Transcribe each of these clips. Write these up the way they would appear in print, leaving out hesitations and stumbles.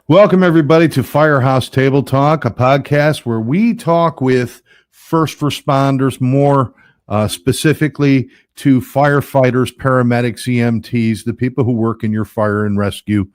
Welcome, everybody, to Firehouse Table Talk, a podcast where we talk with first responders, more specifically to firefighters, paramedics, EMTs, the people who work in your fire and rescue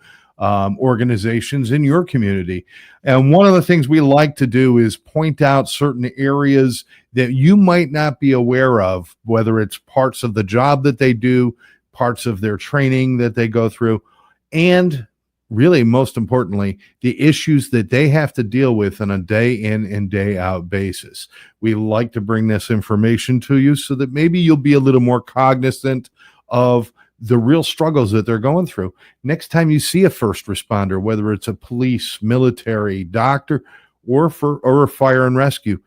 organizations in your community. And one of the things we like to do is point out certain areas that you might not be aware of, whether it's parts of the job that they do, parts of their training that they go through, and really, most importantly, the issues that they have to deal with on a day in and day out basis. We like to bring this information to you so that maybe you'll be a little more cognizant of the real struggles that they're going through. Next time you see a first responder, whether it's a police, military, doctor, or a fire and rescue,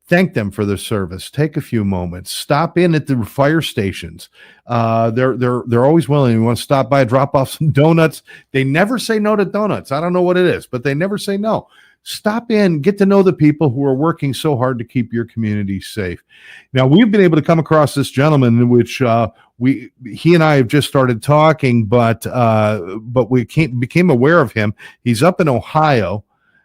thank them for their service. Take a few moments. Stop in at the fire stations. They're always willing. You want to stop by, drop off some donuts. They never say no to donuts. I don't know what it is, but they never say no. Stop in, get to know the people who are working so hard to keep your community safe. Now, we've been able to come across this gentleman, which he and I have just started talking, but we became aware of him. He's up in Ohio.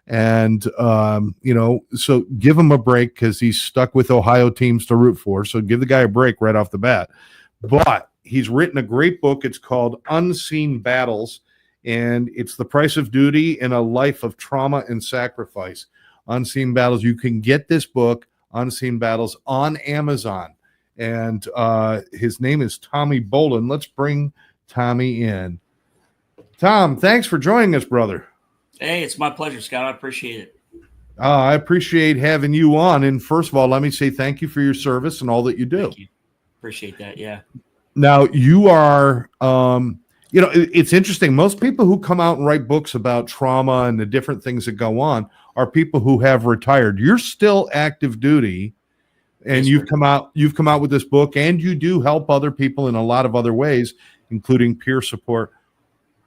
And, so give him a break because he's stuck with Ohio teams to root for. So give the guy a break right off the bat. But he's written a great book. It's called Unseen Battles, and it's the price of duty in a life of trauma and sacrifice. Unseen Battles. You can get this book, Unseen Battles, on Amazon. And his name is Tommy Bolin. Let's bring Tommy in. Tom, thanks for joining us, brother. Hey, it's my pleasure, Scott. I appreciate it. I appreciate having you on. And first of all, let me say thank you for your service and all that you do. Thank you. Appreciate that. Yeah. Now, you are, it's interesting. Most people who come out and write books about trauma and the different things that go on are people who have retired. You're still active duty, and Yes, you've come out with this book, and you do help other people in a lot of other ways, including peer support.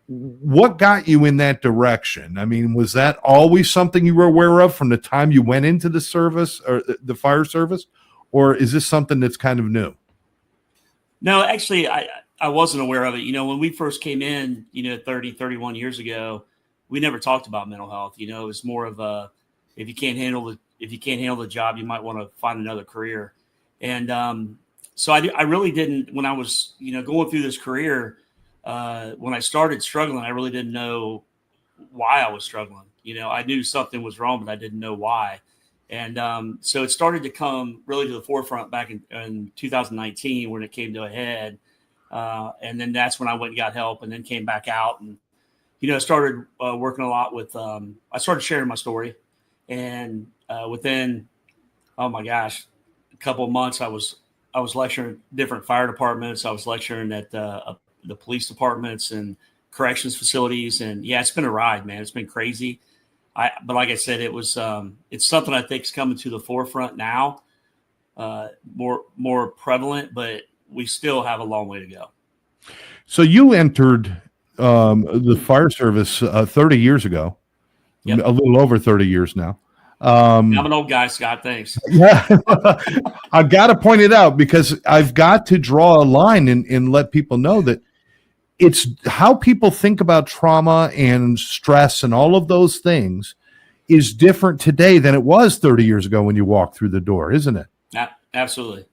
What got you in that direction? I mean, was that always something you were aware of from the time you went into the service or the fire service, or is this something that's kind of new? No, actually, I wasn't aware of it. When we first came in, 31 years ago, we never talked about mental health. It was more of a, if you can't handle the job, you might want to find another career. And so I really didn't, when I was, going through this career, when I started struggling, I really didn't know why I was struggling. I knew something was wrong, but I didn't know why. And so it started to come really to the forefront back in 2019 when it came to a head. And then that's when I went and got help and then came back out and, started working a lot with, I started sharing my story. And within, oh my gosh, a couple of months, I was lecturing different fire departments. I was lecturing at the police departments and corrections facilities. And yeah, it's been a ride, man. It's been crazy. But like I said, it's something I think is coming to the forefront now, more prevalent, but we still have a long way to go. So you entered the fire service 30 years ago, Yep. A little over 30 years now. I'm an old guy, Scott. Thanks. Yeah, I got to point it out because I've got to draw a line and let people know that it's how people think about trauma and stress and all of those things is different today than it was 30 years ago when you walked through the door, isn't it? Absolutely.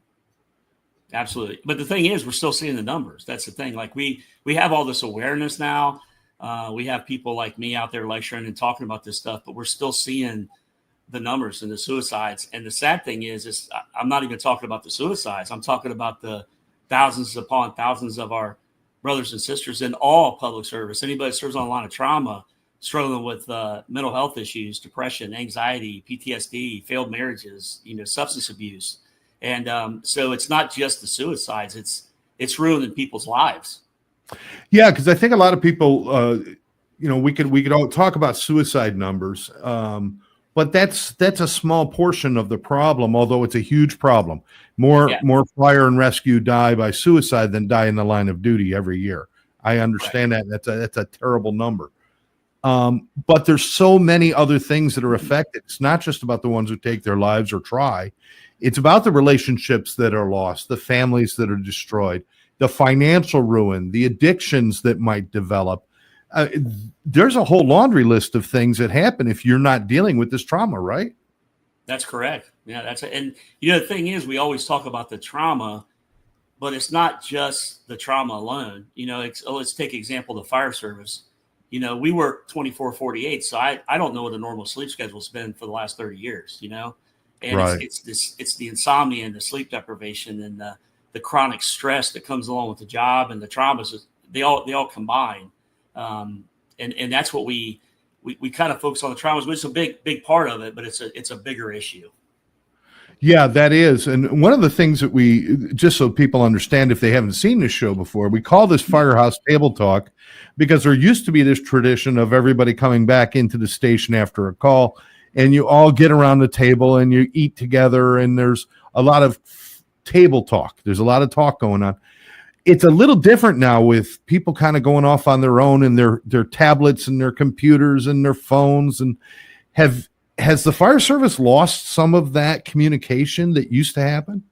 Absolutely. But the thing is, we're still seeing the numbers. That's the thing. Like we have all this awareness now. We have people like me out there lecturing and talking about this stuff, but we're still seeing the numbers and the suicides. And the sad thing is I'm not even talking about the suicides. I'm talking about the thousands upon thousands of our brothers and sisters in all public service. Anybody that serves on a line of trauma, struggling with mental health issues, depression, anxiety, PTSD, failed marriages, substance abuse. And so it's not just the suicides, it's ruining people's lives. Yeah, because I think a lot of people, we could all talk about suicide numbers, but that's a small portion of the problem, although it's a huge problem. More fire and rescue die by suicide than die in the line of duty every year. I understand that. That's a terrible number. But there's so many other things that are affected. It's not just about the ones who take their lives or try. It's about the relationships that are lost, the families that are destroyed, the financial ruin, the addictions that might develop. uh, there's a whole laundry list of things that happen if you're not dealing with this trauma, right? That's correct. Yeah, that's it. And the thing is, we always talk about the trauma, but it's not just the trauma alone. Let's take example the fire service. We work 24/48, so I don't know what a normal sleep schedule's been for the last 30 years. And Right. it's the insomnia and the sleep deprivation and the chronic stress that comes along with the job and the traumas. They all combine, and that's what we kind of focus on the traumas, which is a big part of it, but it's a bigger issue. Yeah, that is. And one of the things that just so people understand, if they haven't seen this show before, we call this Firehouse Table Talk because there used to be this tradition of everybody coming back into the station after a call, and you all get around the table and you eat together, and there's a lot of table talk. There's a lot of talk going on. It's a little different now with people kind of going off on their own and their tablets and their computers and their phones. And has the fire service lost some of that communication that used to happen?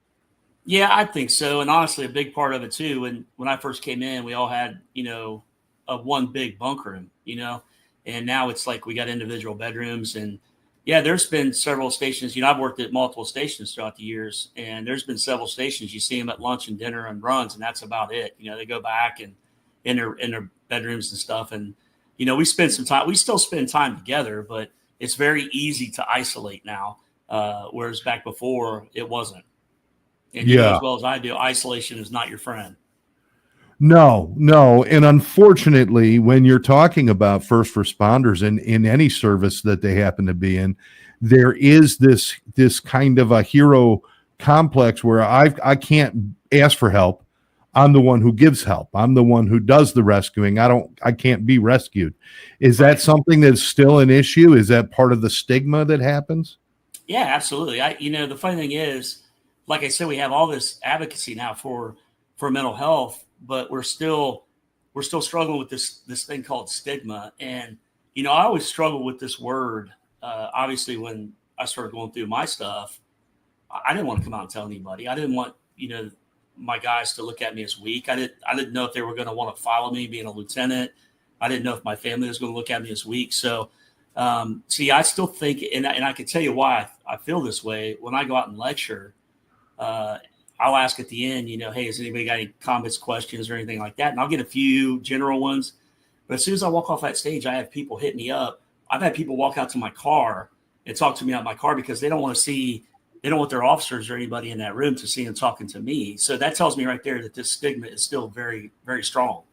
Yeah, I think so. And honestly, a big part of it too. When I first came in, we all had, a one big bunk room, and now it's like we got individual bedrooms. And yeah, there's been several stations, I've worked at multiple stations throughout the years, and there's been several stations, you see them at lunch and dinner and runs, and that's about it. They go back and in their bedrooms and stuff. And, we still spend time together, but it's very easy to isolate now. Whereas back before it wasn't. And you know as well as I do, isolation is not your friend. No. And unfortunately, when you're talking about first responders in any service that they happen to be in, there is this kind of a hero complex where I can't ask for help. I'm the one who gives help. I'm the one who does the rescuing. I can't be rescued. Is that something that's still an issue? Is that part of the stigma that happens? Yeah, absolutely. The funny thing is, like I said, we have all this advocacy now for mental health, but we're still struggling with this thing called stigma. And, I always struggle with this word. Obviously, when I started going through my stuff, I didn't want to come out and tell anybody. I didn't want, my guys to look at me as weak. I didn't know if they were going to want to follow me being a lieutenant. I didn't know if my family was going to look at me as weak. So, I still think, and I can tell you why I feel this way. When I go out and lecture, I'll ask at the end, hey, has anybody got any comments, questions, or anything like that? And I'll get a few general ones. But as soon as I walk off that stage, I have people hit me up. I've had people walk out to my car and talk to me out my car because they don't want their officers or anybody in that room to see them talking to me. So that tells me right there that this stigma is still very, very strong.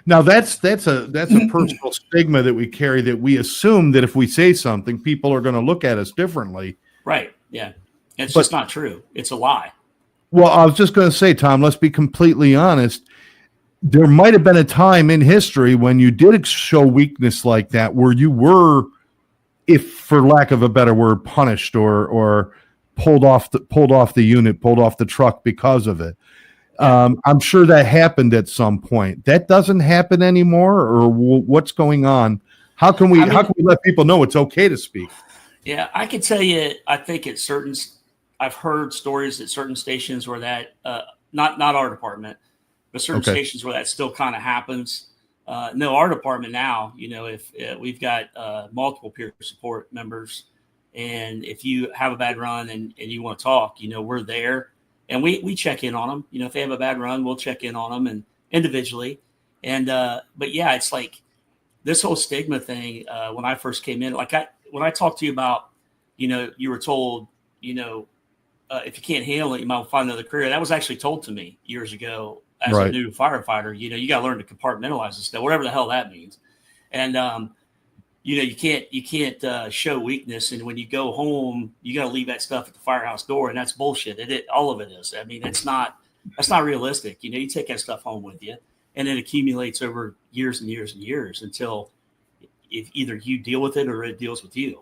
Now that's a personal stigma that we carry, that we assume that if we say something, people are going to look at us differently. Right. Yeah. It's just not true. It's a lie. Well, I was just going to say, Tom, let's be completely honest. There might have been a time in history when you did show weakness like that, where you were, if for lack of a better word, punished or pulled off the unit, pulled off the truck because of it. I'm sure that happened at some point. That doesn't happen anymore, or what's going on? How can we let people know it's okay to speak? Yeah, I can tell you. I think I've heard stories at certain stations where that not our department, but certain stations where that still kind of happens. No, our department now, if we've got multiple peer support members, and if you have a bad run and you want to talk, we're there. And we check in on them. If they have a bad run, we'll check in on them and individually. And but yeah, it's like this whole stigma thing. When I first came in, when I talked to you about, you were told, if you can't handle it, you might find another career. That was actually told to me years ago as a new firefighter. You got to learn to compartmentalize this stuff, whatever the hell that means. And you can't show weakness, and when you go home, you got to leave that stuff at the firehouse door, and that's bullshit. All of it is. I mean, that's not realistic. You take that stuff home with you, and it accumulates over years and years and years until if either you deal with it or it deals with you.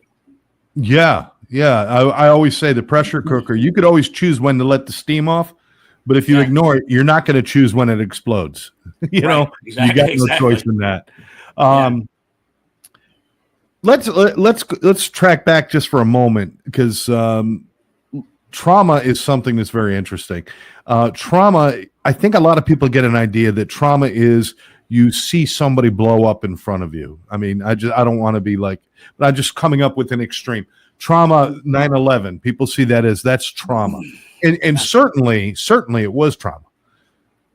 Yeah. I always say the pressure cooker. You could always choose when to let the steam off, but if you ignore it, you're not going to choose when it explodes. You got no choice in that. Let's track back just for a moment, because trauma is something that's very interesting. Trauma, I think a lot of people get an idea that trauma is you see somebody blow up in front of you. I mean, I don't want to be like, but I'm just coming up with an extreme trauma. 9/11, people see that as that's trauma, and certainly it was trauma,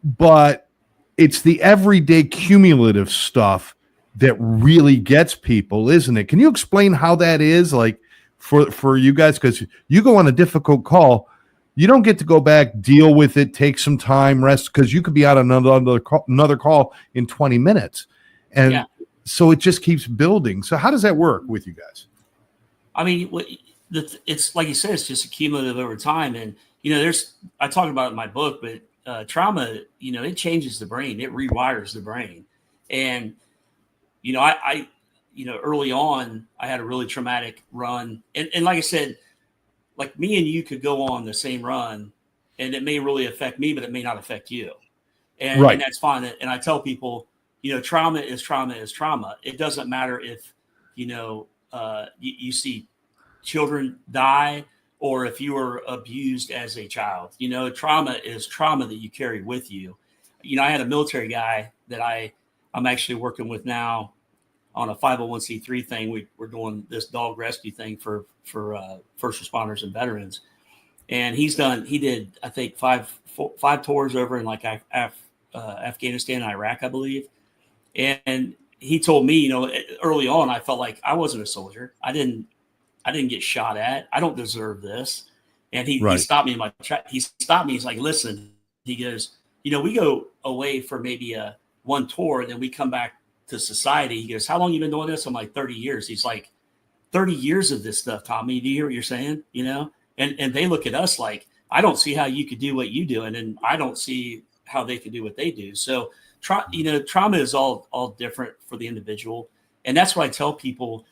but it's the everyday cumulative stuff that really gets people, isn't it? Can you explain how that is, like for you guys? Because you go on a difficult call, you don't get to go back, deal with it, take some time, rest, because you could be out on another call in 20 minutes, and so it just keeps building. So how does that work with you guys? I mean, it's like you said, it's just cumulative over time, and I talk about it in my book, but trauma, it changes the brain, it rewires the brain, and I early on, I had a really traumatic run. And like I said, like me and you could go on the same run and it may really affect me, but it may not affect you. And that's fine. And I tell people, trauma is trauma is trauma. It doesn't matter if, you see children die or if you were abused as a child. Trauma is trauma that you carry with you. I had a military guy that I'm actually working with now on a 501c3 thing. We're doing this dog rescue thing for first responders and veterans. And he did, I think, five tours over in like Afghanistan and Iraq, I believe. And he told me, early on, I felt like I wasn't a soldier. I didn't get shot at. I don't deserve this. And he stopped me in my track. He stopped me. He's like, listen, he goes, we go away for maybe one tour, and then we come back to society. He goes, how long you been doing this? I'm like, 30 years. He's like, 30 years of this stuff, Tommy. Do you hear what you're saying? And they look at us like, I don't see how you could do what you do. And then I don't see how they could do what they do. So, trauma is all different for the individual. And that's what I tell people.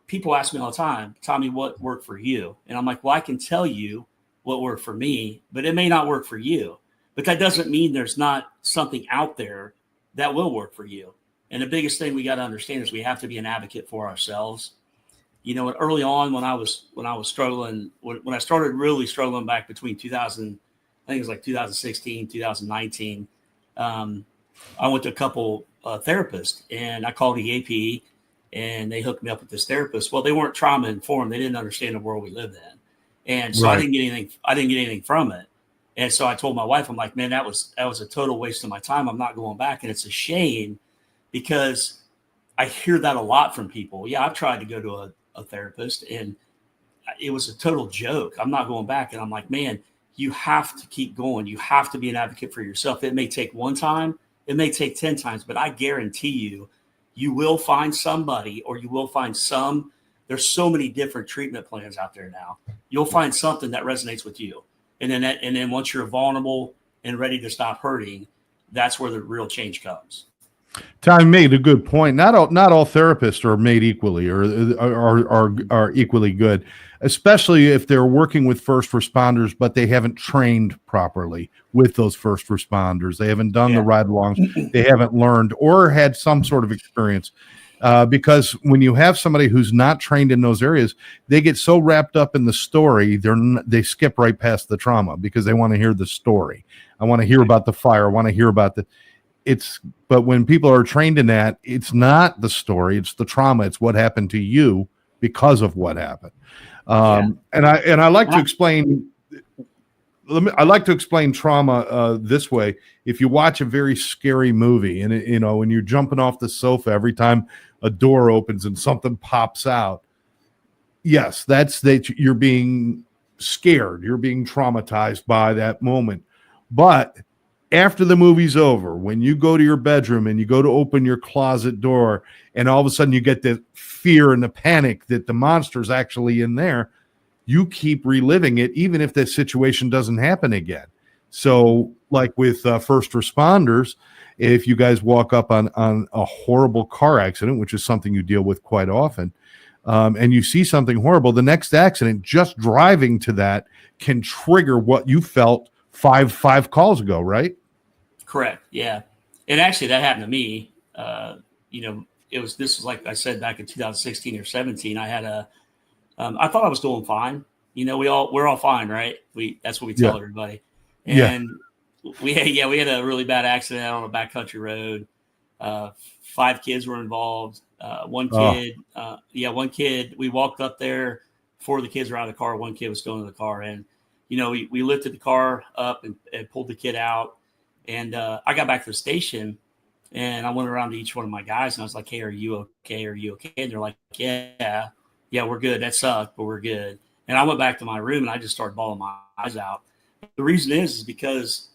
People ask me all the time, Tommy, what worked for you? And I'm like, well, I can tell you what worked for me, but it may not work for you. But that doesn't mean there's not something out there that will work for you. And the biggest thing we got to understand is we have to be an advocate for ourselves. Early on when I was struggling, when I started really struggling back between 2000, I think it was like 2016, 2019, I went to a couple therapists, and I called EAP, and they hooked me up with this therapist. Well, they weren't trauma informed. They didn't understand the world we lived in. And so I didn't get anything from it. And so I told my wife, I'm like, man, that was a total waste of my time. I'm not going back. And it's a shame because I hear that a lot from people. Yeah, I've tried to go to a therapist and it was a total joke. I'm not going back. And I'm like, man, you have to keep going. You have to be an advocate for yourself. It may take one time, it may take 10 times, but I guarantee you will find somebody, or you will find some. There's so many different treatment plans out there now. You'll find something that resonates with you. And then once you're vulnerable and ready to stop hurting, that's where the real change comes. Tom made a good point. Not all therapists are made equally or are equally good, especially if they're working with first responders, but they haven't trained properly with those first responders. They haven't done the ride-alongs. They haven't learned or had some sort of experience. Because when you have somebody who's not trained in those areas, they get so wrapped up in the story, they skip right past the trauma because they want to hear the story. I want to hear about the fire. I want to hear about but when people are trained in that, it's not the story, it's the trauma. It's what happened to you because of what happened. And I like to explain. I like to explain trauma this way. If you watch a very scary movie and when you're jumping off the sofa every time a door opens and something pops out, yes, you're being scared. You're being traumatized by that moment. But after the movie's over, when you go to your bedroom and you go to open your closet door and all of a sudden you get the fear and the panic that the monster's actually in there, you keep reliving it, even if that situation doesn't happen again. So like with first responders, if you guys walk up on a horrible car accident, which is something you deal with quite often, and you see something horrible, the next accident, just driving to that can trigger what you felt five calls ago, right? Correct. Yeah. And actually that happened to me. This was like I said, back in 2016 or 17, I had I thought I was doing fine. We're all fine, right? That's what we tell everybody. And we had a really bad accident on a backcountry road. 5 kids were involved. One Oh, kid, one kid, we walked up there before the kids were out of the car. One kid was still in the car. And, we lifted the car up and pulled the kid out. And I got back to the station and I went around to each one of my guys and I was like, hey, are you okay? Are you okay? And they're like, yeah, we're good. That sucked, but we're good. And I went back to my room and I just started bawling my eyes out. The reason is because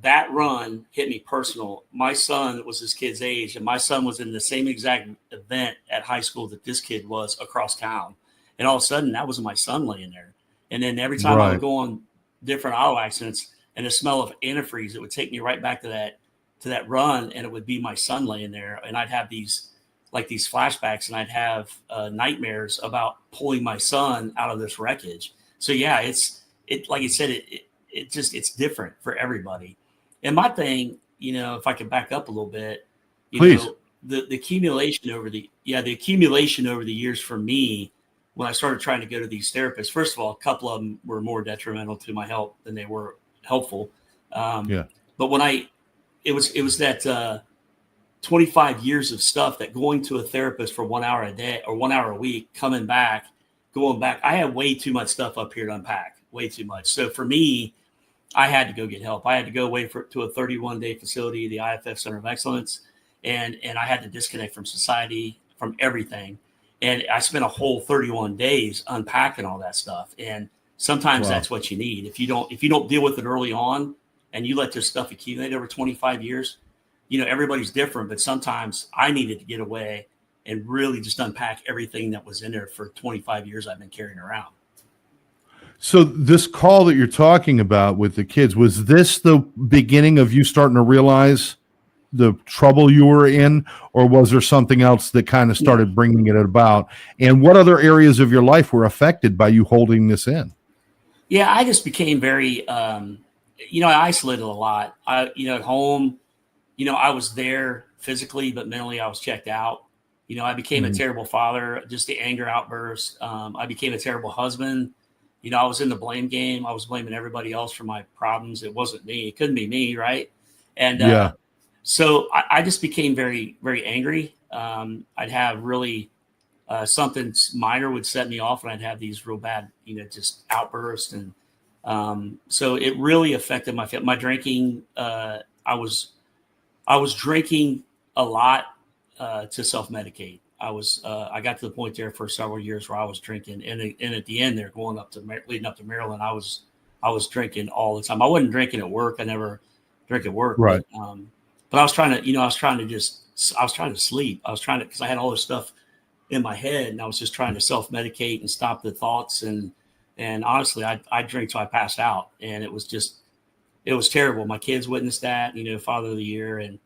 that run hit me personal. My son was this kid's age, and my son was in the same exact event at high school that this kid was across town. And all of a sudden, that was my son laying there. And then every time I would right. go on different auto accidents, and the smell of antifreeze, it would take me right back to that run, and it would be my son laying there, and I'd have these flashbacks, and I'd have nightmares about pulling my son out of this wreckage. So yeah, it like I said, it's different for everybody. And my thing, if I could back up a little bit, Please. the accumulation over the years for me, when I started trying to go to these therapists, first of all, a couple of them were more detrimental to my health than they were helpful. Yeah. But it was that 25 years of stuff that going to a therapist for 1 hour a day or 1 hour a week, going back, I had way too much stuff up here to unpack, way too much. So for me, I had to go get help. I had to go away to a 31-day facility, the IFF Center of Excellence, and I had to disconnect from society, from everything. And I spent a whole 31 days unpacking all that stuff. And sometimes Wow. that's what you need. If you don't deal with it early on and you let this stuff accumulate over 25 years, everybody's different, but sometimes I needed to get away and really just unpack everything that was in there for 25 years I've been carrying around. So this call that you're talking about with the kids, was this the beginning of you starting to realize the trouble you were in, or was there something else that kind of started bringing it about? And what other areas of your life were affected by you holding this in? Yeah, I just became very, I isolated a lot. At home, I was there physically, but mentally I was checked out. I became a terrible father, just the anger outburst. I became a terrible husband. I was in the blame game. I was blaming everybody else for my problems. It wasn't me. It couldn't be me, right? And Yeah. so I just became very, very angry. I'd have really something minor would set me off, and I'd have these real bad, just outbursts. And so it really affected my drinking. I was drinking a lot to self-medicate. I got to the point there for several years where I was drinking, and at the end there, leading up to Maryland, I was drinking all the time. I wasn't drinking at work. I never drink at work, Right. but I was trying to, I was trying to sleep. Because I had all this stuff in my head, and I was just trying to self-medicate and stop the thoughts. And honestly, I drank till I passed out, and it was terrible. My kids witnessed that, Father of the Year, and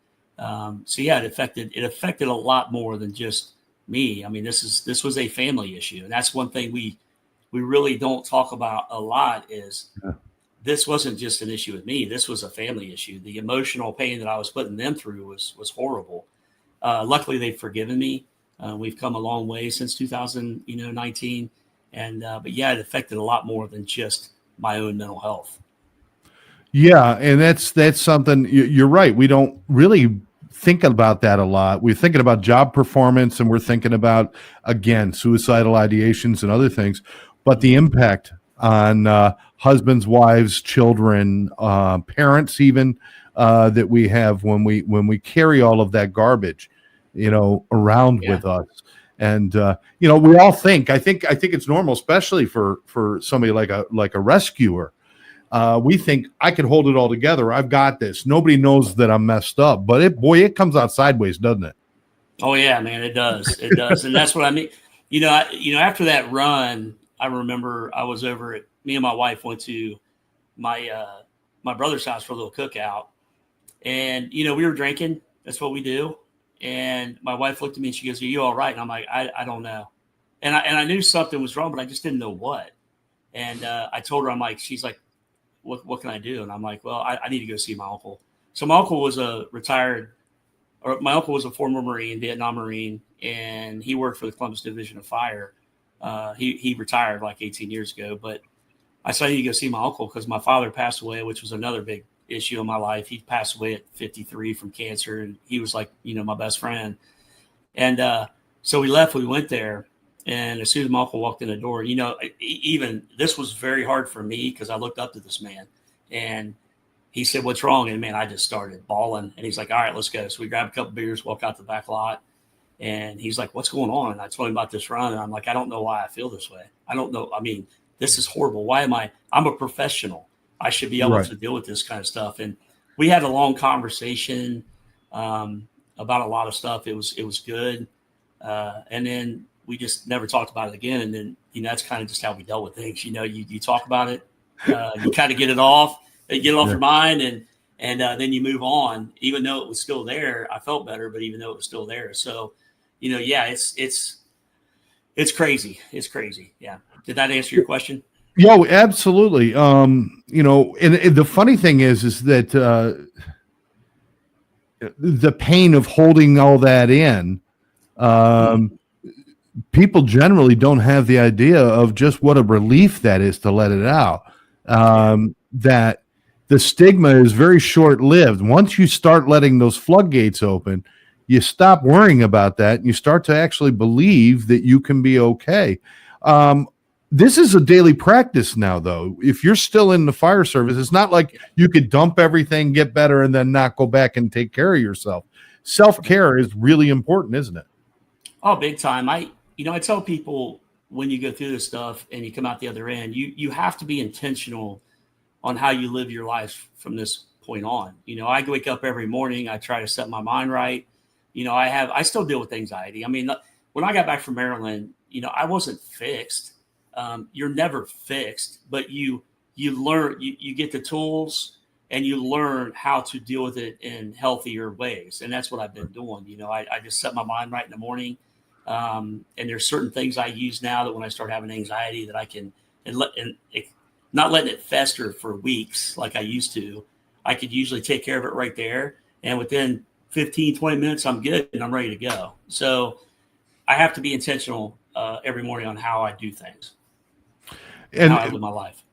so yeah, it affected a lot more than just me. I mean, this was a family issue, and that's one thing we really don't talk about a lot is this wasn't just an issue with me. This was a family issue. The emotional pain that I was putting them through was horrible. Luckily, they've forgiven me. We've come a long way since 2019, and but yeah, it affected a lot more than just my own mental health. Yeah, and that's something you're right. We don't really think about that a lot. We're thinking about job performance, and we're thinking about, again, suicidal ideations and other things, but the impact on husbands, wives, children, parents, even that we have when we carry all of that garbage, around with us. And we all think. I think it's normal, especially for somebody like a rescuer. We think I can hold it all together. I've got this. Nobody knows that I'm messed up, but it comes out sideways, doesn't it? Oh yeah, man, it does. It does. And that's what I mean. After that run, I remember I was me and my wife went to my brother's house for a little cookout, and, we were drinking. That's what we do. And my wife looked at me and she goes, "Are you all right?" And I'm like, I don't know. And I knew something was wrong, but I just didn't know what. And I told her, I'm like, she's like, what can I do? And I'm like, well, I need to go see my uncle. So my uncle was my uncle was a former Marine, Vietnam Marine, and he worked for the Columbus Division of Fire. He retired like 18 years ago, but I said I need to go see my uncle because my father passed away, which was another big issue in my life. He passed away at 53 from cancer, and he was like, my best friend. And so we left, we went there. And as soon as my uncle walked in the door, even this was very hard for me because I looked up to this man. And he said, "What's wrong?" And man, I just started bawling. And he's like, "All right, let's go." So we grabbed a couple beers, walk out the back lot. And he's like, "What's going on?" And I told him about this run. And I'm like, "I don't know why I feel this way. I don't know. I mean, this is horrible. Why am I'm a professional. I should be able to deal with this kind of stuff." And we had a long conversation about a lot of stuff. It was good. And then we just never talked about it again. And then, that's kind of just how we dealt with things. You talk about it, you kind of get it off your mind, and then you move on. Even though it was still there, I felt better, but even though it was still there. So, it's crazy. It's crazy. Yeah. Did that answer your question? Yeah, absolutely. And the funny thing is that the pain of holding all that in, people generally don't have the idea of just what a relief that is to let it out. That the stigma is very short-lived. Once you start letting those floodgates open, you stop worrying about that and you start to actually believe that you can be okay. This is a daily practice now, though. If you're still in the fire service, it's not like you could dump everything, get better, and then not go back and take care of yourself. Self-care is really important, isn't it? Oh, big time. I tell people when you go through this stuff and you come out the other end, you have to be intentional on how you live your life from this point on. I wake up every morning. I try to set my mind right. I still deal with anxiety. I mean, when I got back from Maryland, I wasn't fixed. You're never fixed, but you learn, you get the tools and you learn how to deal with it in healthier ways. And that's what I've been doing. I just set my mind right in the morning. And there's certain things I use now that when I start having anxiety that I can, not letting it fester for weeks like I used to, I could usually take care of it right there. And within 15, 20 minutes, I'm good and I'm ready to go. So I have to be intentional every morning on how I do things and how I live my life.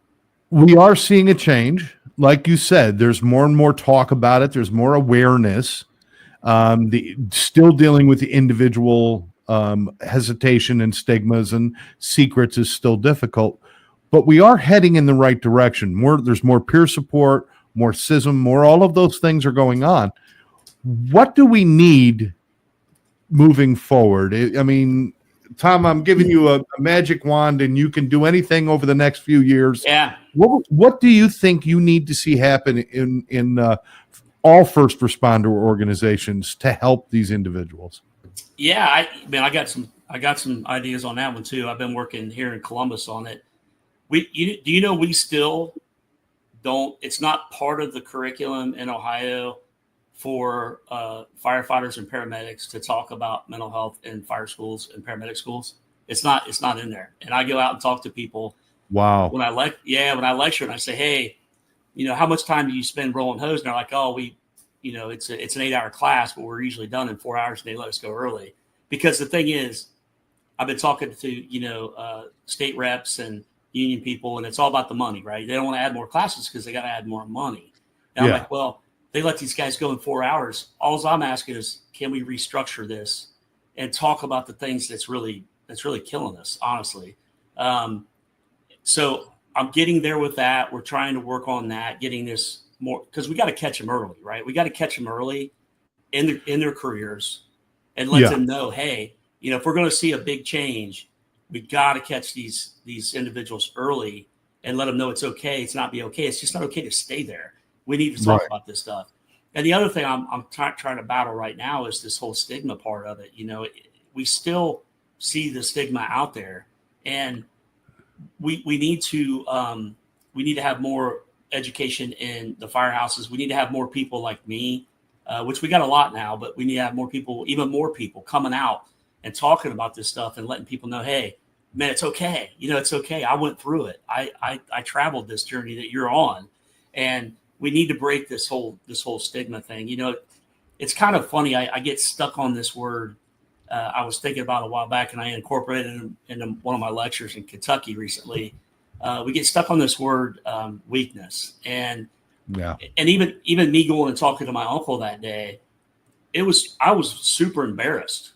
We are seeing a change. Like you said, there's more and more talk about it. There's more awareness. Still dealing with the individual hesitation and stigmas and secrets is still difficult, but we are heading in the right direction. There's more peer support, more CISM, all of those things are going on. What do we need moving forward? I mean, Tom, I'm giving you a magic wand and you can do anything over the next few years. Yeah. What do you think you need to see happen in all first responder organizations to help these individuals? Yeah, I got some ideas on that one too. I've been working here in Columbus on it. We still don't. It's not part of the curriculum in Ohio for firefighters and paramedics to talk about mental health in fire schools and paramedic schools. It's not in there. And I go out and talk to people. Wow. When I lecture and I say, "Hey, how much time do you spend rolling hose?" And they're like, "Oh, it's an 8-hour class, but we're usually done in 4 hours, and they let us go early." Because the thing is, I've been talking to state reps and union people, and it's all about the money, right? They don't want to add more classes because they got to add more money. And I'm like, well, they let these guys go in 4 hours. All I'm asking is, can we restructure this and talk about the things that's really killing us, honestly. So I'm getting there with that. We're trying to work on that, getting this more, because we got to catch them early, right? We got to catch them early in their careers and let them know, hey, if we're going to see a big change, we got to catch these individuals early and let them know it's okay. It's not be okay. It's just not okay to stay there. We need to talk about this stuff. And the other thing I'm trying to battle right now is this whole stigma part of it. We still see the stigma out there, and we need to have more education in the firehouses. We need to have more people like me, which we got a lot now, but we need to have more people, even more people coming out and talking about this stuff and letting people know, hey, man, it's okay. It's okay. I went through it. I traveled this journey that you're on, and we need to break this whole stigma thing. It's kind of funny. I get stuck on this word. I was thinking about it a while back, and I incorporated it into one of my lectures in Kentucky recently. We get stuck on this word weakness, and Yeah. And even me going and talking to my uncle that day, I was super embarrassed,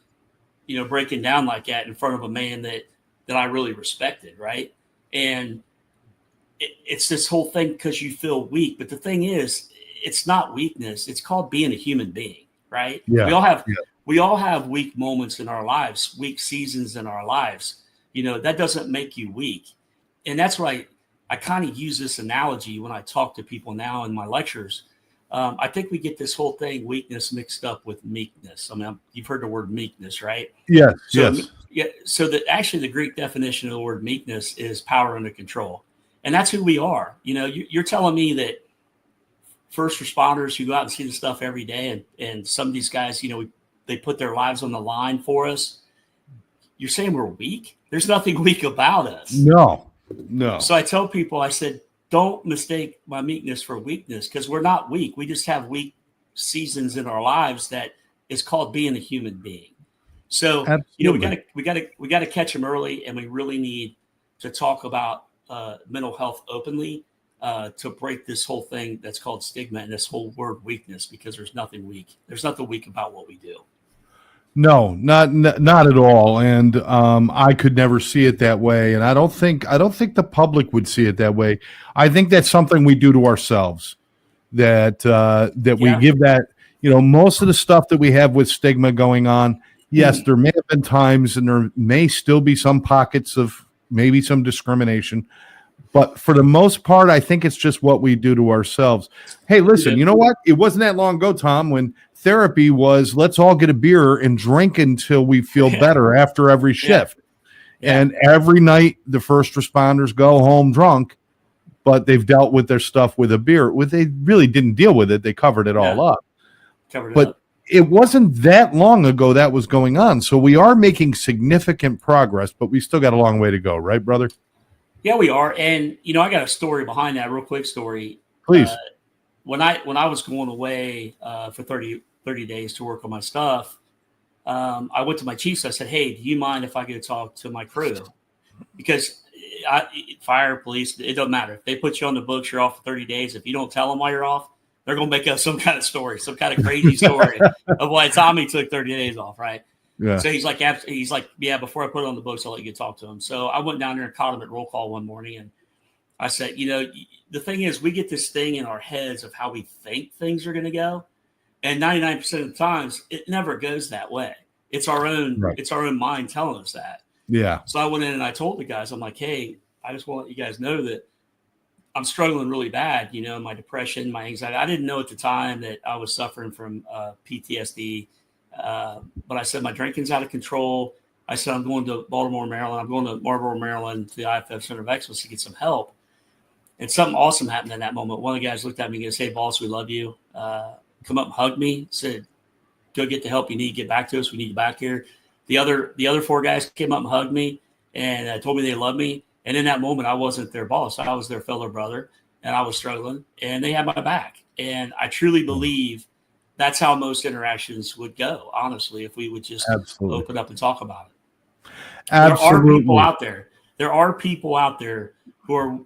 breaking down like that in front of a man that I really respected, right? And it's this whole thing because you feel weak. But the thing is, it's not weakness. It's called being a human being, right? Yeah. We all have weak moments in our lives, weak seasons in our lives. That doesn't make you weak. And that's why I kind of use this analogy when I talk to people now in my lectures. I think we get this whole thing, weakness, mixed up with meekness. I mean, you've heard the word meekness, right? Yes. So, Yes. yeah. So that actually the Greek definition of the word meekness is power under control. And that's who we are. You're telling me that first responders who go out and see the stuff every day, and some of these guys, they put their lives on the line for us. You're saying we're weak? There's nothing weak about us. No. So I tell people, I said, don't mistake my meekness for weakness, because we're not weak. We just have weak seasons in our lives that is called being a human being. So, Absolutely. we got to catch them early, and we really need to talk about mental health openly to break this whole thing that's called stigma and this whole word weakness, because there's nothing weak. There's nothing weak about what we do. No, not at all. And I could never see it that way. And I don't think the public would see it that way. I think that's something we do to ourselves. That we give that, most of the stuff that we have with stigma going on. Yes, there may have been times, and there may still be some pockets of maybe some discrimination. But for the most part, I think it's just what we do to ourselves. Hey, listen, you know what? It wasn't that long ago, Tom, when therapy was, let's all get a beer and drink until we feel better after every shift. Yeah. And every night the first responders go home drunk, but they've dealt with their stuff with a beer. They really didn't deal with it. They covered it all up. It wasn't that long ago that was going on. So we are making significant progress, but we still got a long way to go, right, brother? Yeah, we are. And, I got a story behind that, real quick story. Please. When I was going away for 30 days to work on my stuff, I went to my chiefs. I said, hey, do you mind if I go talk to my crew? Because fire, police, it doesn't matter. If they put you on the books, you're off for 30 days. If you don't tell them why you're off, they're going to make up some kind of story, some kind of crazy story of why Tommy took 30 days off, right? Yeah. So he's like, yeah, before I put it on the books, I'll let you talk to him. So I went down there and caught him at roll call one morning. And I said, the thing is, we get this thing in our heads of how we think things are going to go. And 99% of the times, it never goes that way. It's our own, It's our own mind telling us that. Yeah. So I went in and I told the guys, I'm like, hey, I just want to let you guys know that I'm struggling really bad, my depression, my anxiety. I didn't know at the time that I was suffering from PTSD. But I said, my drinking's out of control. I said, I'm going to Baltimore, Maryland. I'm going to Marlboro, Maryland, to the IFF Center of Excellence to get some help. And something awesome happened in that moment. One of the guys looked at me and goes, hey, boss, we love you. Come up and hug me. Said, go get the help you need. Get back to us. We need you back here. The other four guys came up and hugged me and told me they loved me. And in that moment, I wasn't their boss. I was their fellow brother, and I was struggling, and they had my back. And I truly believe that's how most interactions would go, honestly, if we would just open up and talk about it. Absolutely. There are people out there. There are people out there who are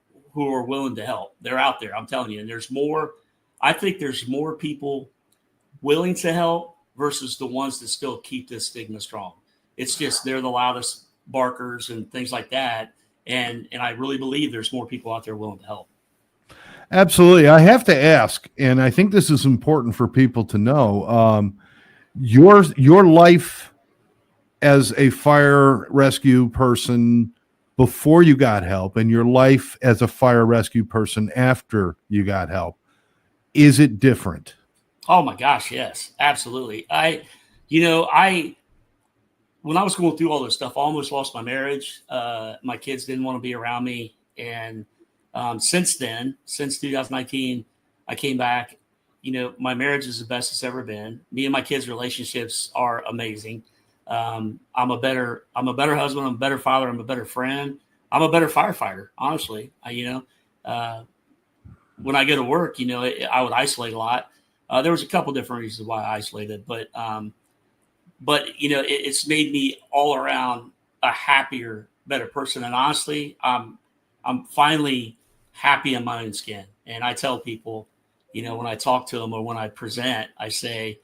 willing to help. They're out there, I'm telling you. And there's more. I think there's more people willing to help versus the ones that still keep this stigma strong. It's just they're the loudest barkers and things like that. And I really believe there's more people out there willing to help. Absolutely. I have to ask, and I think this is important for people to know, your life as a fire rescue person before you got help and your life as a fire rescue person after you got help. Is it different? Oh my gosh, yes, absolutely. When I was going through all this stuff, I almost lost my marriage. My kids didn't want to be around me. And since 2019, I came back. My marriage is the best it's ever been. Me and my kids' relationships are amazing. I'm a better husband. I'm a better father. I'm a better friend. I'm a better firefighter, honestly. When I go to work, I would isolate a lot. There was a couple different reasons why I isolated, but it's made me all around a happier, better person. And honestly, I'm finally happy in my own skin. And I tell people, when I talk to them or when I present, I say,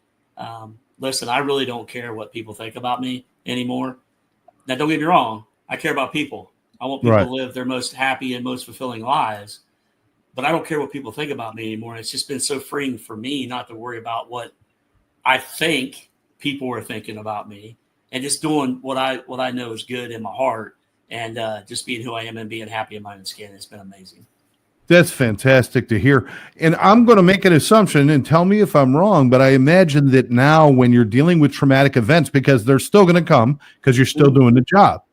listen, I really don't care what people think about me anymore. Now, don't get me wrong. I care about people. I want people Right. to live their most happy and most fulfilling lives, but I don't care what people think about me anymore. It's just been so freeing for me not to worry about what I think people are thinking about me, and just doing what I know is good in my heart, and just being who I am and being happy in my own skin. It's been amazing. That's fantastic to hear. And I'm going to make an assumption and tell me if I'm wrong, but I imagine that now when you're dealing with traumatic events, because they're still going to come because you're still doing the job.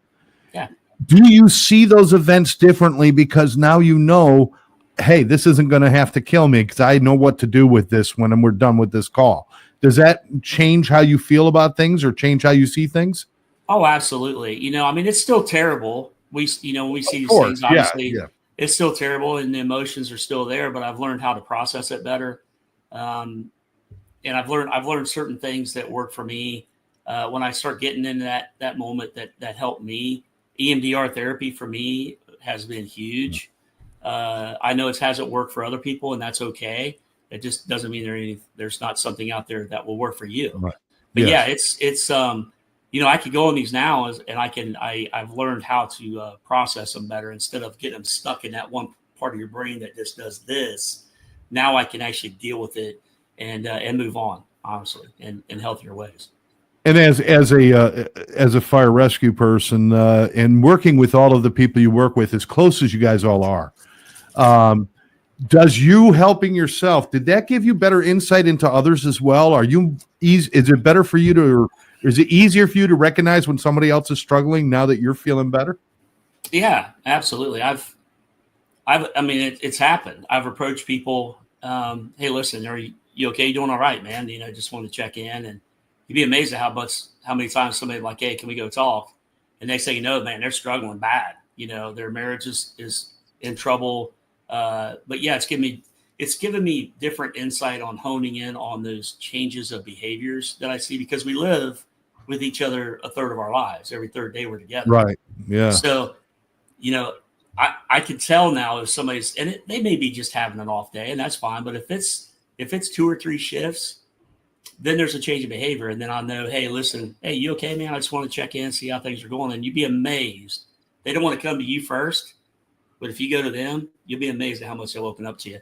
Yeah. Do you see those events differently because now you know, hey, this isn't going to have to kill me because I know what to do with this when we're done with this call? Does that change how you feel about things or change how you see things? Oh, absolutely. It's still when we see these course. things, obviously, Yeah. it's still terrible and the emotions are still there, but I've learned how to process it better. And I've learned certain things that work for me. When I start getting into that moment that helped me. EMDR therapy for me has been huge. I know it hasn't worked for other people, and that's okay. It just doesn't mean there's not something out there that will work for you. Right. But Yes. yeah, it's I could go on these now, and I've learned how to process them better instead of getting them stuck in that one part of your brain that just does this. Now I can actually deal with it and move on, honestly, in healthier ways. And as a fire rescue person, and working with all of the people you work with, as close as you guys all are, does you helping yourself, did that give you better insight into others as well? Are you easy? Is it better for you to, or is it easier for you to recognize when somebody else is struggling now that you're feeling better? Yeah, absolutely. It's happened. I've approached people. Hey, listen, are you okay? You doing all right, man? Just want to check in, and you'd be amazed at how many times somebody like, hey, can we go talk? And they say, no, man, they're struggling bad. Their marriage is in trouble. But yeah, it's given me different insight on honing in on those changes of behaviors that I see, because we live with each other a third of our lives. Every third day we're together. Right. Yeah. So, I can tell now if somebody's, they may be just having an off day, and that's fine. But if it's 2 or 3 shifts, then there's a change of behavior. And then I'll know, hey, listen, hey, you okay, man? I just want to check in, see how things are going. And you'd be amazed. They don't want to come to you first, but if you go to them, you'll be amazed at how much they'll open up to you.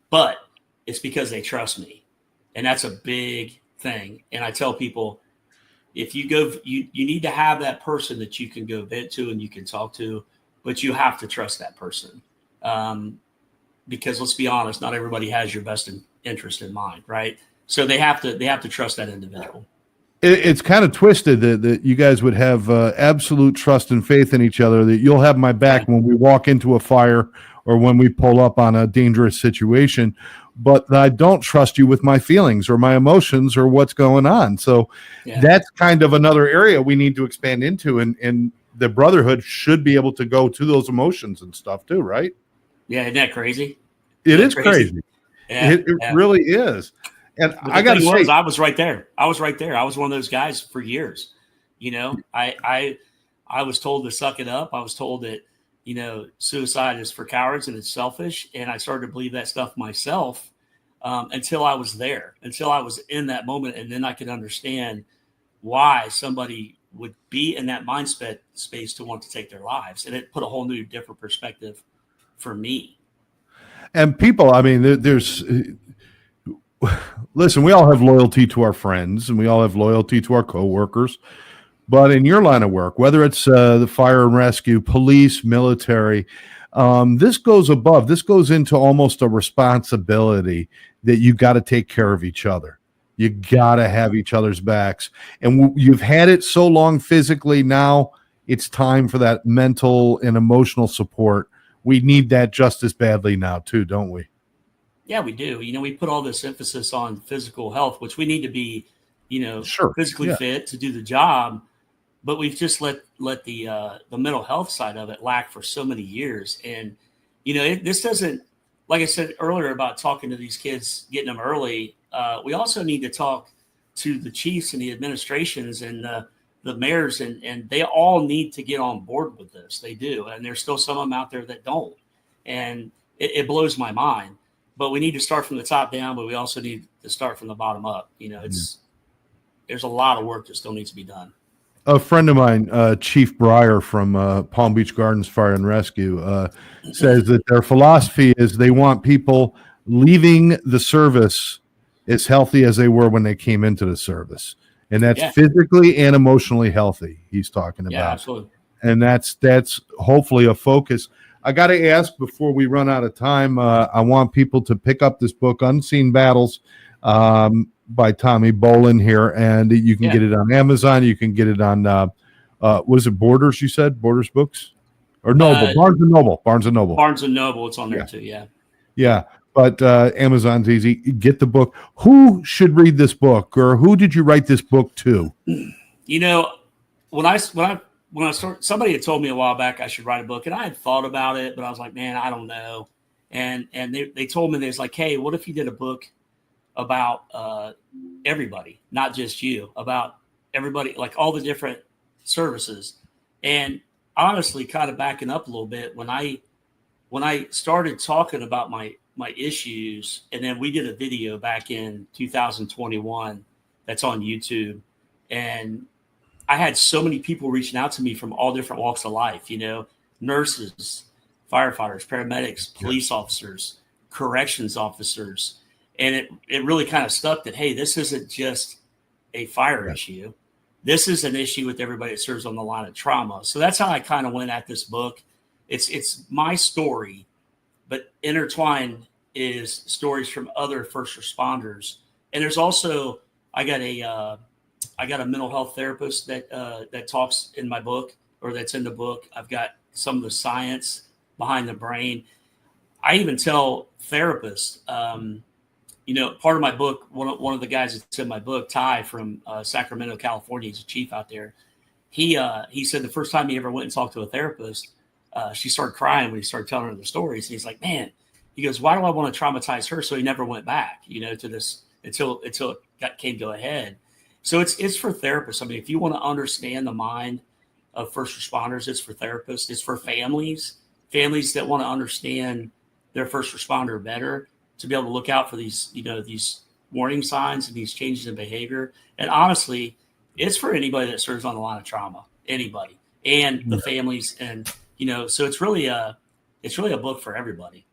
But it's because they trust me. And that's a big thing. And I tell people, if you go, you need to have that person that you can go vent to and you can talk to, but you have to trust that person. Because let's be honest, not everybody has your best interest in mind, right? So they have to trust that individual. It's kind of twisted that you guys would have absolute trust and faith in each other, that you'll have my back when we walk into a fire or when we pull up on a dangerous situation, but I don't trust you with my feelings or my emotions or what's going on. So that's kind of another area we need to expand into, and the brotherhood should be able to go to those emotions and stuff too, right? Yeah, isn't that crazy? It is crazy. Yeah, it really is. And I got to say, I was right there. I was one of those guys for years. I was told to suck it up. I was told that, suicide is for cowards and it's selfish. And I started to believe that stuff myself until I was there, until I was in that moment. And then I could understand why somebody would be in that mind space to want to take their lives. And it put a whole new different perspective for me. And people, I mean, listen, we all have loyalty to our friends and we all have loyalty to our coworkers. But in your line of work, whether it's the fire and rescue, police, military, this goes above. This goes into almost a responsibility that you got to take care of each other. You got to have each other's backs. And you've had it so long physically. Now it's time for that mental and emotional support. We need that just as badly now too, don't we? Yeah, we do. We put all this emphasis on physical health, which we need to be, physically fit to do the job. But we've just let the mental health side of it lack for so many years. And, this doesn't, like I said earlier about talking to these kids, getting them early. We also need to talk to the chiefs and the administrations and the mayors, and they all need to get on board with this. They do. And there's still some of them out there that don't. And it blows my mind. but we need to start from the top down, but we also need to start from the bottom up. There's a lot of work that still needs to be done. A friend of mine, Chief Breyer from Palm Beach Gardens Fire and Rescue, says that their philosophy is they want people leaving the service as healthy as they were when they came into the service. And that's physically and emotionally healthy he's talking about. Yeah, absolutely. And that's hopefully a focus. I got to ask before we run out of time, I want people to pick up this book, Unseen Battles, by Tommy Bolin here, and you can get it on Amazon. You can get it on, was it Borders, you said? Borders Books? Or Noble, Barnes & Noble. Barnes & Noble. Barnes & Noble, it's on there too, Yeah, but Amazon's easy. Get the book. Who should read this book, or who did you write this book to? When I started, somebody had told me a while back I should write a book, and I had thought about it, but I was like, man, I don't know. And they told me, there's like, hey, what if you did a book about everybody, not just you, about everybody, like all the different services. And honestly, kind of backing up a little bit, when I started talking about my issues, and then we did a video back in 2021 that's on YouTube, and I had so many people reaching out to me from all different walks of life, nurses, firefighters, paramedics, police officers, corrections officers. And it really kind of stuck that, hey, this isn't just a fire issue. This is an issue with everybody that serves on the line of trauma. So that's how I kind of went at this book. It's my story, but intertwined is stories from other first responders. And there's also, I got a mental health therapist that talks in my book, or that's in the book. I've got some of the science behind the brain. I even tell therapists, part of my book, one of the guys that's in my book, Ty from Sacramento, California, he's a chief out there. He said the first time he ever went and talked to a therapist, she started crying when he started telling her the stories. And he's like, man, he goes, why do I want to traumatize her? So he never went back, to this until it came to a head. So it's for therapists. I mean, if you want to understand the mind of first responders, it's for therapists. It's for families that want to understand their first responder better, to be able to look out for these warning signs and these changes in behavior. And honestly, it's for anybody that serves on the line of trauma, anybody, and the families. And, so it's really a book for everybody.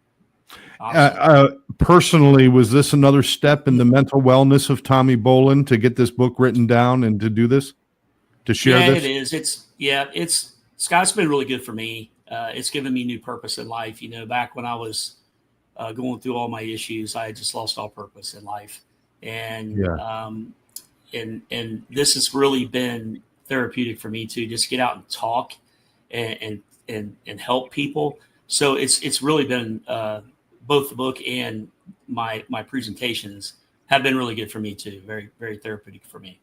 Personally, was this another step in the mental wellness of Tommy Bolin to get this book written down and to do this, to share this? Yeah, it is. Scott's been really good for me. It's given me new purpose in life. Back when I was going through all my issues, I had just lost all purpose in life. And, and this has really been therapeutic for me to just get out and talk and help people. So it's really been, both the book and my presentations have been really good for me too. Very, very therapeutic for me.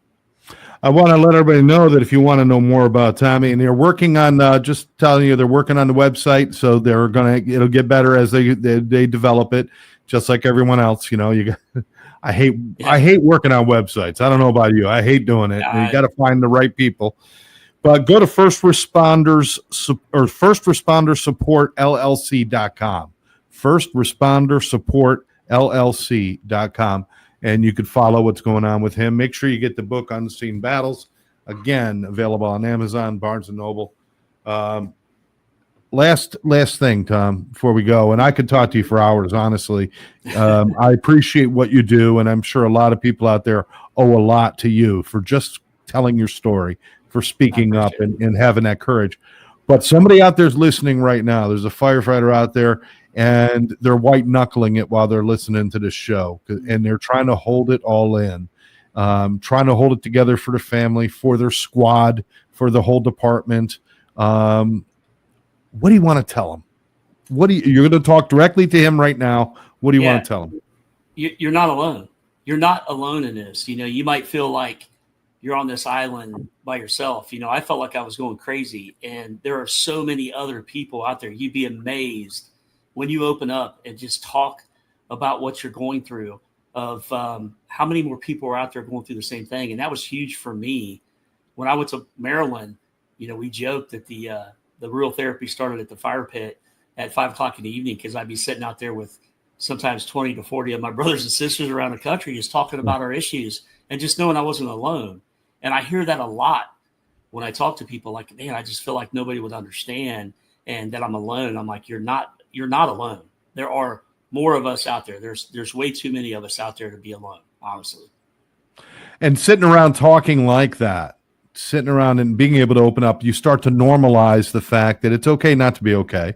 I want to let everybody know that if you want to know more about Tommy, and they're working on, just telling you, they're working on the website, so it'll get better as they develop it, just like everyone else. I hate working on websites. I don't know about you. I hate doing it. You got to find the right people. But go to First Responder Support LLC.com. First Responder Support LLC.com. And you could follow what's going on with him. Make sure you get the book, Unseen Battles. Again, available on Amazon, Barnes & Noble. Last thing, Tom, before we go, and I could talk to you for hours, honestly. I appreciate what you do, and I'm sure a lot of people out there owe a lot to you for just telling your story, for speaking up and having that courage. But somebody out there's listening right now. There's a firefighter out there, and they're white-knuckling it while they're listening to this show, and they're trying to hold it all in, trying to hold it together for the family, for their squad, for the whole department. What do you want to tell them? You're going to talk directly to him right now. What do you want to tell him? You're not alone. You're not alone in this. You might feel like you're on this island by yourself. I felt like I was going crazy, and there are so many other people out there. You'd be amazed when you open up and just talk about what you're going through, of how many more people are out there going through the same thing. And that was huge for me. When I went to Maryland, we joked that the real therapy started at the fire pit at 5:00 in the evening, because I'd be sitting out there with sometimes 20 to 40 of my brothers and sisters around the country just talking about our issues and just knowing I wasn't alone. And I hear that a lot when I talk to people, like, man, I just feel like nobody would understand and that I'm alone. I'm like, you're not alone. There are more of us out there. There's way too many of us out there to be alone, honestly. And sitting around talking like that, sitting around and being able to open up, you start to normalize the fact that it's okay not to be okay.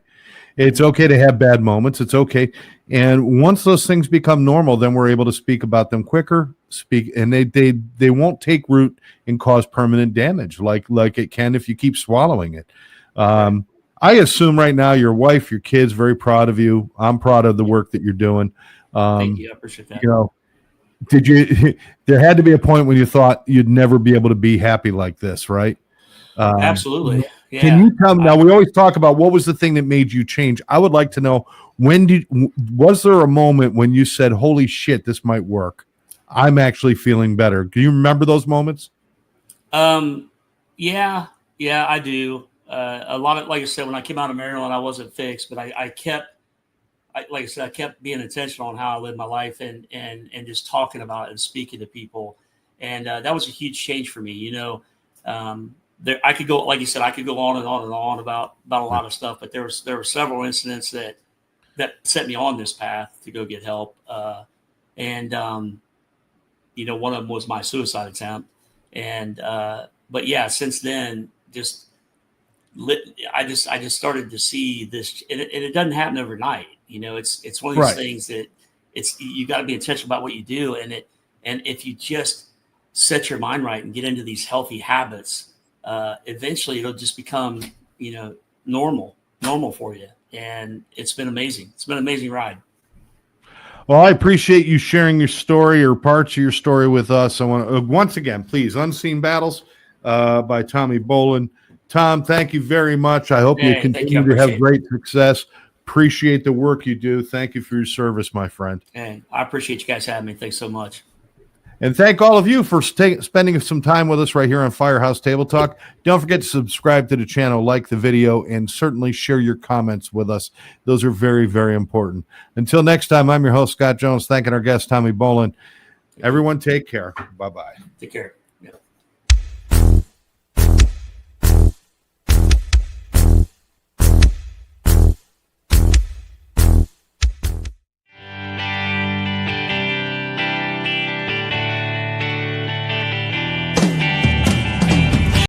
It's okay to have bad moments. It's okay. And once those things become normal, then we're able to speak about them quicker, and they won't take root and cause permanent damage like it can if you keep swallowing it. I assume right now your wife, your kids, very proud of you. I'm proud of the work that you're doing. Thank you. I appreciate that. You know, there had to be a point when you thought you'd never be able to be happy like this, right? Absolutely. Yeah. Can you tell me now? We always talk about what was the thing that made you change. I would like to know, was there a moment when you said, "Holy shit, this might work. I'm actually feeling better." Do you remember those moments? Yeah, I do. A lot of, like I said, when I came out of Maryland, I wasn't fixed, but I kept being intentional on how I lived my life and just talking about it and speaking to people. And that was a huge change for me. You know, I could go, like you said, I could go on and on and on about a lot of stuff, but there were several incidents that set me on this path to go get help. You know, one of them was my suicide attempt. And, but yeah, since then, I just started to see this, and it doesn't happen overnight. You know, it's one of these things that you got to be intentional about what you do. And if you just set your mind right and get into these healthy habits, eventually it'll just become, you know, normal for you. And it's been amazing. It's been an amazing ride. Well, I appreciate you sharing your story or parts of your story with us. I want to, once again, please, Unseen Battles by Tommy Bolin. Tom, thank you very much. I hope you continue to have great success. Appreciate the work you do. Thank you for your service, my friend. Hey, I appreciate you guys having me. Thanks so much. And thank all of you for spending some time with us right here on Firehouse Table Talk. Don't forget to subscribe to the channel, like the video, and certainly share your comments with us. Those are very, very important. Until next time, I'm your host, Scott Jones, thanking our guest, Tommy Bolin. Everyone take care. Bye-bye. Take care.